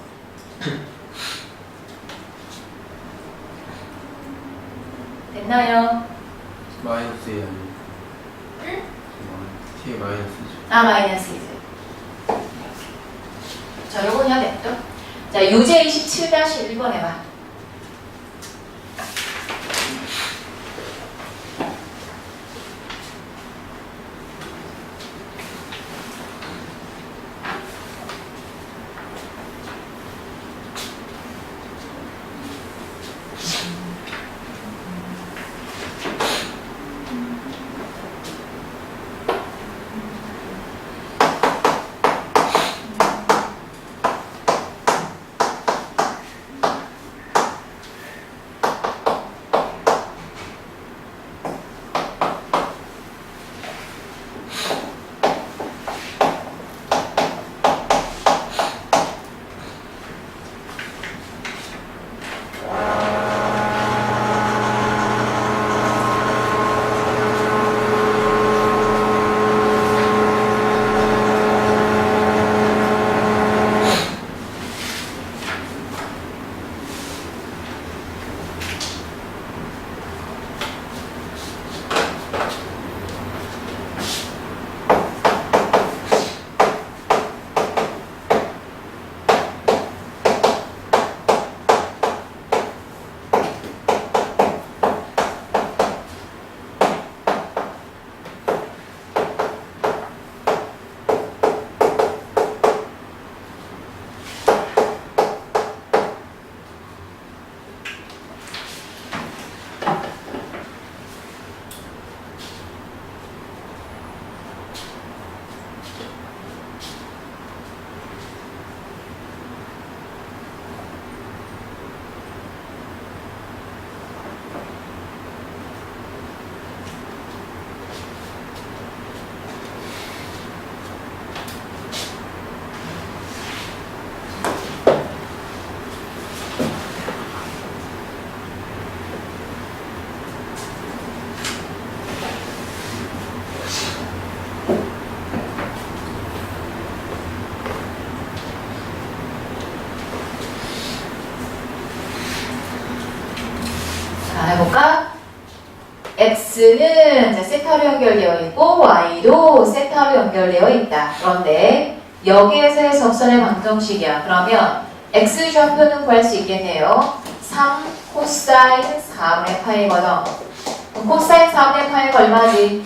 됐나요? 마이너스야. 응? t 마이너스죠. 아, 마이너스 2제곱. 자, 요건 해야 돼, 또. 자, 유제 27-1번 해봐. 해볼까? x는 자, 세타로 연결되어 있고 y도 세타로 연결되어 있다. 그런데 여기에서의 접선의 방정식이야. 그러면 x 좌표는 구할 수 있겠네요. 3 코사인 4분의 파이거든. 그럼 코사인 4분의 파이가 얼마지?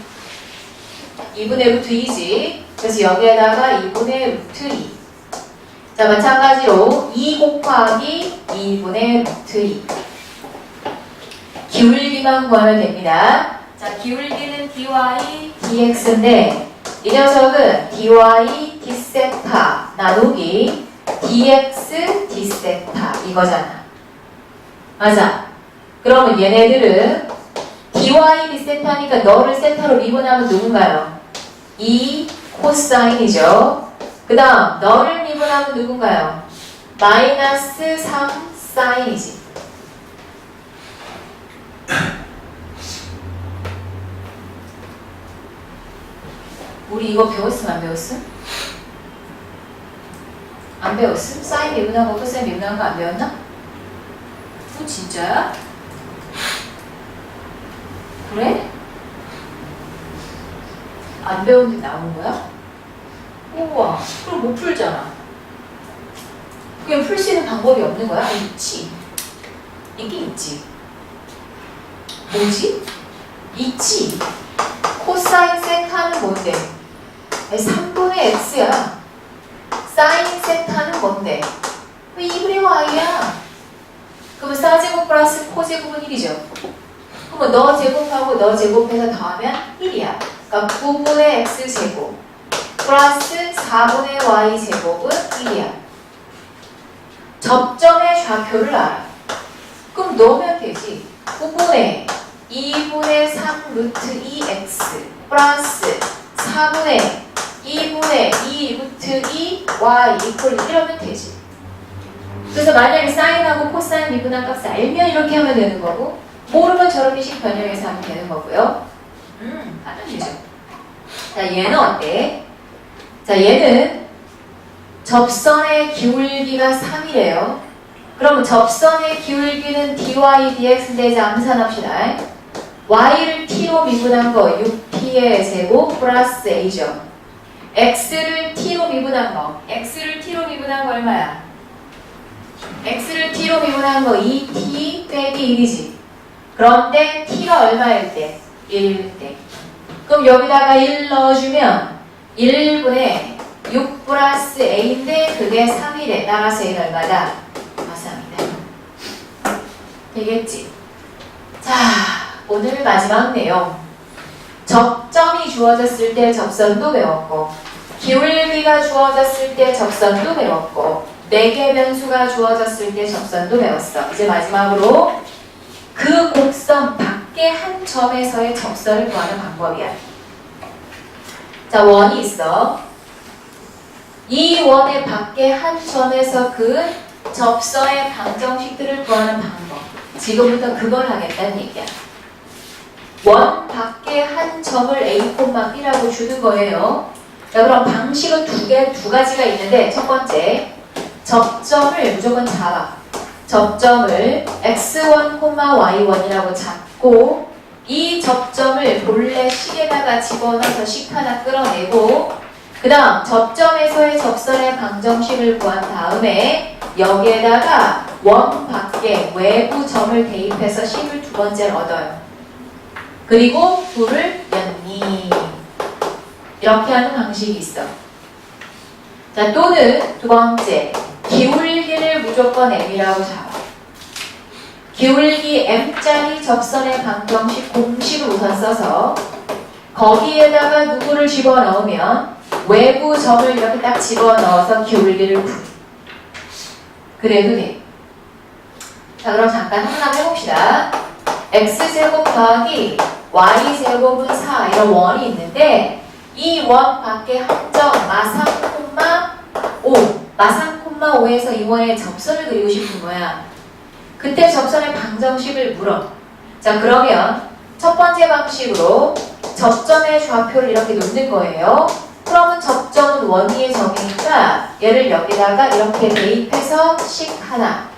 2분의 루트 2지. 그래서 여기에다가 2분의 루트 2. 자, 마찬가지로 2 곱하기 2분의 루트 2. 기울기만 구하면 됩니다. 자, 기울기는 dy dx인데 이 녀석은 dy d 세타 나누기 dx d 세타 이거잖아. 맞아. 그러면 얘네들은 dy d 세타니까 너를 세타로 미분하면 누군가요? 2 코사인이죠. 그 다음 너를 미분하면 누군가요? 마이너스 3 사인이지. 우리 이거 배웠음 안 배웠음? 안 배웠음? 사인 미분한 거 코사인 미분한 거 안 배웠나? 진짜야? 그래? 안 배웠는데 나온 거야? 우와, 그럼 못 풀잖아. 그냥 풀 수 있는 방법이 없는 거야? 아, 있지. 있긴 있지. 뭐지? 있지. 코사인 세타는 뭔데? 3분의 x야. 사인 세타는 뭔데? 2분의 y야. 그러면 사제곱 플러스 코제곱은 1이죠. 그러면 너 제곱하고 너 제곱해서 더하면 1이야. 그러니까 9분의 x제곱 플러스 4분의 y제곱은 1이야. 접점의 좌표를 알아. 그럼 넣으면 되지. 9분의 2분의 3 루트 2x 플러스 4분의 2분의 2 루트 2 y 이퀄 이러면 되지. 그래서 만약에 사인하고 코사인 미분한 값을 알면 이렇게 하면 되는 거고 모르면 저렇게 식 변형해서 하면 되는 거고요. 하면 되죠. 자, 얘는 어때? 자, 얘는 접선의 기울기가 3이래요. 그럼 접선의 기울기는 dy dx인데 이제 암산합시다. y를 t로 미분한 거 6t의 제곱 플러스 a죠. x를 t로 미분한 거 얼마야? x를 t로 미분한 거 2t 빼기 1이지. 그런데 t가 얼마일 때? 1일 때. 그럼 여기다가 1 넣어주면 1분의 6 플러스 a인데 그게 3일에 따라서 a는 얼마다? 3이다. 되겠지? 자, 오늘 마지막 내용. 접점이 주어졌을 때 접선도 배웠고 기울기가 주어졌을 때 접선도 배웠고 4개 변수가 주어졌을 때 접선도 배웠어. 이제 마지막으로 그 곡선 밖에 한 점에서의 접선을 구하는 방법이야. 자, 원이 있어. 이 원의 밖에 한 점에서 그 접선의 방정식들을 구하는 방법. 지금부터 그걸 하겠다는 얘기야. 원 밖에 한 점을 A, B라고 주는 거예요. 자, 그럼 방식은 두 가지가 있는데 첫 번째, 접점을 무조건 잡아. 접점을 x1, y1이라고 잡고 이 접점을 본래 식에다가 집어넣어서 식 하나 끌어내고 그 다음 접점에서의 접선의 방정식을 구한 다음에 여기에다가 원 밖에 외부 점을 대입해서 식을 두 번째를 얻어요. 그리고 둘을 연니 이렇게 하는 방식이 있어. 자, 또는 두 번째, 기울기를 무조건 m이라고 잡아. 기울기 m짜리 접선의 방정식 공식을 우선 써서 거기에다가 누구를 집어넣으면 외부 점을 이렇게 딱 집어넣어서 기울기를 구해. 그래도 돼. 자, 그럼 잠깐 하나 해봅시다. x제곱 더하기 y제곱은 4 이런 원이 있는데 이 원 밖에 한 점 마상, 5 마상, 5에서 이 원의 접선을 그리고 싶은 거야. 그때 접선의 방정식을 물어. 자, 그러면 첫 번째 방식으로 접점의 좌표를 이렇게 놓는 거예요. 그러면 접점은 원위의 점이니까 얘를 여기다가 이렇게 대입해서 식 하나.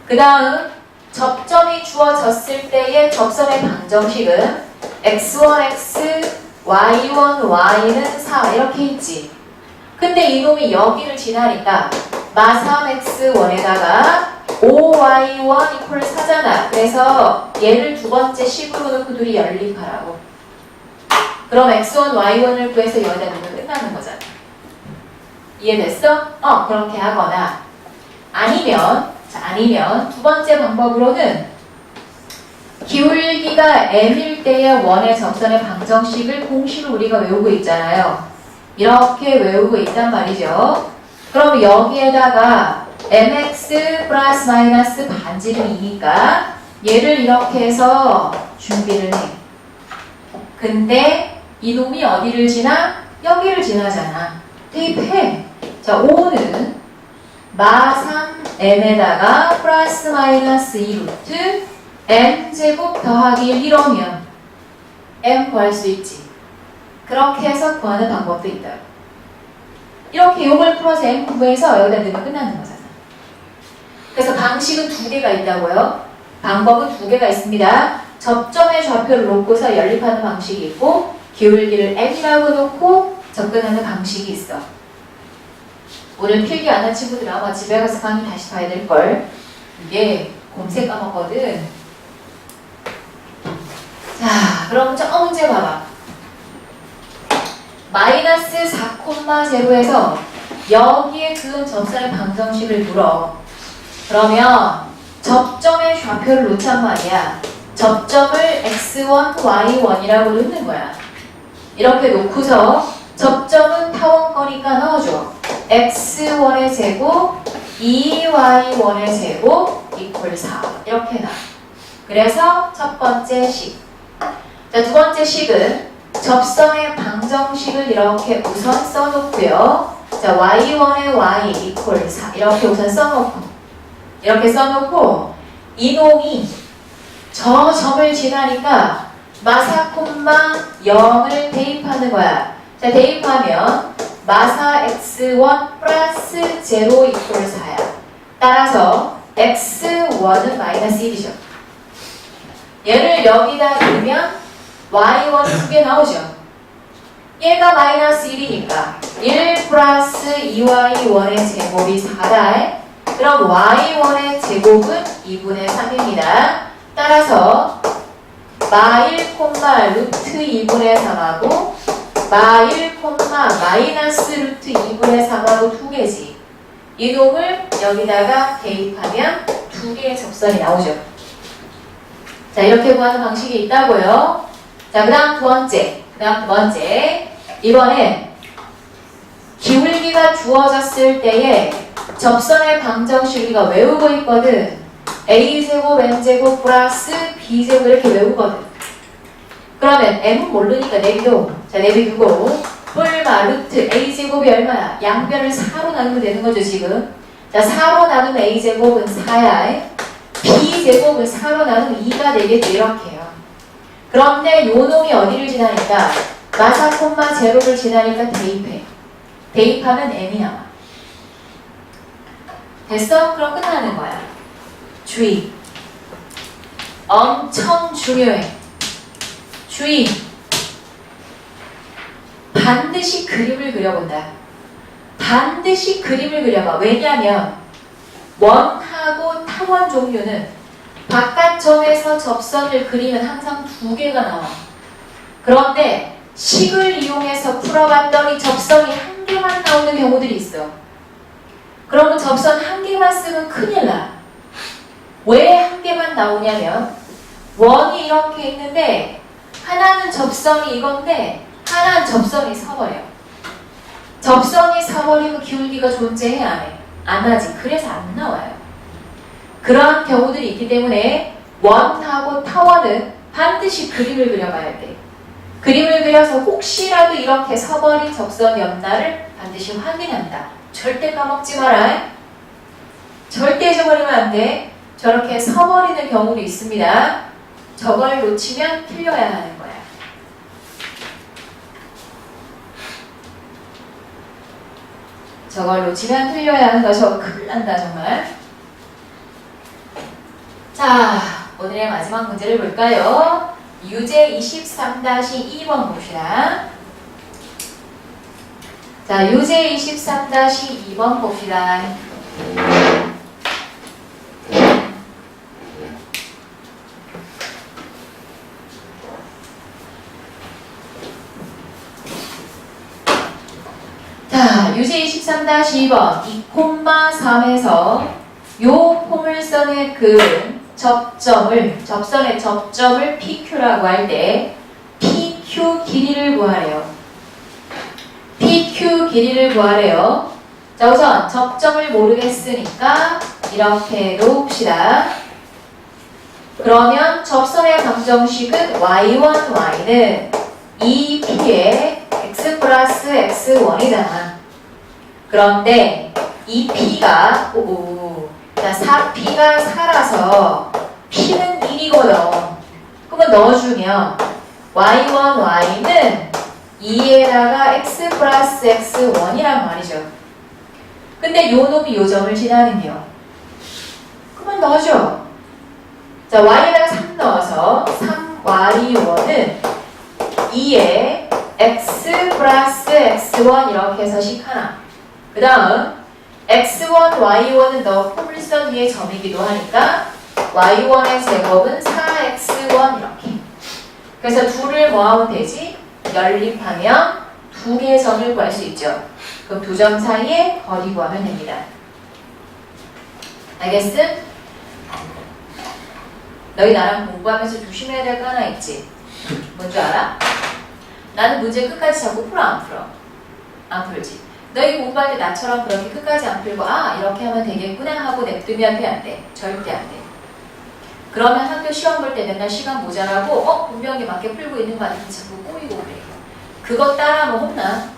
그 다음 접점이 주어졌을 때의 접선의 방정식은 x1x, y1, y는 4 이렇게 있지. 근데 이놈이 여기를 지나니까 마3x1에다가 5y1 이퀄 4잖아. 그래서 얘를 두 번째 식으로 놓고 둘이 연립하라고. 그럼 x1, y1을 구해서 여기다 넣으면 끝나는 거잖아. 이해됐어? 그렇게 하거나 아니면 두 번째 방법으로는 기울기가 m일 때의 원의 접선의 방정식을 공식을 우리가 외우고 있잖아요. 이렇게 외우고 있단 말이죠. 그럼 여기에다가 mx 플러스 마이너스 반지름 2니까 얘를 이렇게 해서 준비를 해. 근데 이놈이 어디를 지나? 여기를 지나잖아. 대입해. 자, 5는 마3m에다가 플러스 마이너스 2루트 m제곱 더하기 1 이러면 m 구할 수 있지. 그렇게 해서 구하는 방법도 있다. 이렇게 요걸 풀어서 m 구해서 여기다 넣으면 끝나는 거잖아. 그래서 방식은 두 개가 있다고요. 방법은 두 개가 있습니다. 접점의 좌표를 놓고서 연립하는 방식이 있고 기울기를 m이라고 놓고 접근하는 방식이 있어. 오늘 필기 안 한 친구들 아마 집에 가서 강의 다시 봐야 될걸. 이게 검색 까먹거든. 자, 그럼 저 문제 봐봐. 마이너스 4,0에서 여기에 그은 접선의 방정식을 물어. 그러면 접점의 좌표를 놓잔 말이야. 접점을 x1, y1이라고 놓는 거야. 이렇게 놓고서 접점은 타원 거니까 넣어줘. x1의 제곱, 2y1의 제곱 이퀄 4 이렇게 나. 그래서 첫 번째 식. 자, 두 번째 식은 접선의 방정식을 이렇게 우선 써놓고요. 자, y1의 y 이퀄 4 이렇게 우선 써놓고 이렇게 써놓고 이놈이 저 점을 지나니까 마4, 0을 대입하는 거야. 자, 대입하면 마4 x1 플러스 0 이퀄 4야. 따라서 x1은 마이너스 1이죠. 얘를 여기다 두면 y1 두 개 나오죠. 얘가 마이너스 1이니까 1 플러스 2y1의 제곱이 4다. 그럼 y1의 제곱은 2분의 3입니다. 따라서 마1, 루트 2분의 3하고 마1, 마이너스 루트 2분의 3하고 두 개지. 이놈을 여기다가 대입하면 두 개의 접선이 나오죠. 자, 이렇게 구하는 방식이 있다고요. 자, 그 다음 두 번째. 이번엔 기울기가 주어졌을 때에 접선의 방정식 우리가 외우고 있거든. a제곱, n제곱 플러스 b제곱 이렇게 외우거든. 그러면 m은 모르니까 내비도. 자, 내비두고 뿔마 루트 a제곱이 얼마야? 양변을 4로 나누면 되는 거죠, 지금. 자, 4로 나누면 a제곱은 4야. b제곱은 4로 나누면 2가 되겠죠, 이렇게 해요. 그런데 요 놈이 어디를 지나니까 마4, 0를 지나니까 대입해. 대입하면 m이 나와. 됐어? 그럼 끝나는 거야. 주의. 엄청 중요해. 주의. 반드시 그림을 그려본다. 반드시 그림을 그려봐. 왜냐하면 원하고 타원 종류는 바깥점에서 접선을 그리면 항상 두 개가 나와. 그런데 식을 이용해서 풀어봤더니 접선이 한 개만 나오는 경우들이 있어. 그러면 접선 한 개만 쓰면 큰일 나. 왜 한 개만 나오냐면 원이 이렇게 있는데 하나는 접선이 이건데 하나는 접선이 서버려. 접선이 서버리면 기울기가 존재해 안 해? 안 하지. 그래서 안 나와요. 그러한 경우들이 있기 때문에 원하고 타원은 반드시 그림을 그려봐야 돼. 그림을 그려서 혹시라도 이렇게 서버린 접선이 없나를 반드시 확인한다. 절대 까먹지 마라. 절대 잊어버리면 안 돼. 저렇게 서버리는 경우도 있습니다. 저걸 놓치면 틀려야 하는 거야. 저걸 놓치면 틀려야 하는 거. 저거 큰일 난다 정말. 자, 오늘의 마지막 문제를 볼까요? 유제 23-2번 봅시다. 자, 유제 23-2번 봅시다. 자, 유제 23-2번 2,3에서 요 포물선에 그은 접선의 접점을 PQ라고 할 때 PQ 길이를 구하래요. PQ 길이를 구하래요. 자, 우선 접점을 모르겠으니까 이렇게 놓읍시다. 그러면 접선의 방정식은 y1, y는 2p의 x 플러스 x1이잖아. 그런데 이 p가 자, 4p가 4라서 p는 1이거든. 그러면 넣어주면 y1, y는 2에다가 x 플러스 x1이란 말이죠. 근데 요 놈이 요 점을 지나는요. 그러면 넣어줘. 자, y에다가 3 넣어서 3y1은 2에 x 플러스 x1 이렇게 해서 식 하나. 그 다음 x1, y1은 너 포물선 위의 점이기도 하니까 y1의 제곱은 4x1 이렇게. 그래서 둘을 뭐 하면 되지? 연립하면 두 개의 점을 구할 수 있죠. 그럼 두 점 사이에 거리 구하면 됩니다. 알겠음? 너희 나랑 공부하면서 조심해야 될 거 하나 있지? 뭔지 알아? 나는 문제 끝까지 자꾸 풀어 안 풀어? 안 풀지. 너희 공부할 때 나처럼 그렇게 끝까지 안 풀고 아 이렇게 하면 되겠구나 하고 냅두면 안 돼. 절대 안 돼. 그러면 학교 시험 볼 때 맨날 시간 모자라고 분명히 맞게 풀고 있는 거 아니면 자꾸 꼬이고 그래. 그거 따라하면 혼나.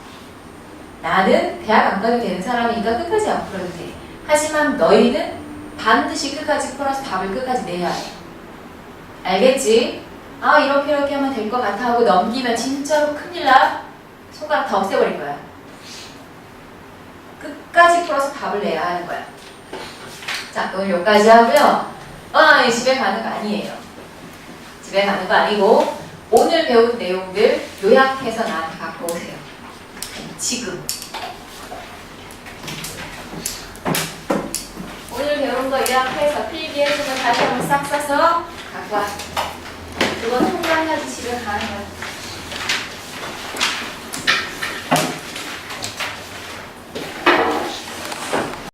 나는 대학 안 가도 되는 사람이니까 끝까지 안 풀어도 돼. 하지만 너희는 반드시 끝까지 풀어서 답을 끝까지 내야 해. 알겠지? 아 이렇게 하면 될 것 같아 하고 넘기면 진짜로 큰일 나. 손가락 다 없애버릴 거야. 끝까지 풀어서 답을 내야 하는 거야. 자, 오늘 여기까지 하고요. 집에 가는 거 아니에요. 집에 가는 거 아니고 오늘 배운 내용들 요약해서 나한테 갖고 오세요. 지금. 오늘 배운 거 요약해서 필기해주면 다시 한번 싹 싸서 갖고 와. 그건 통장까지 집에 가는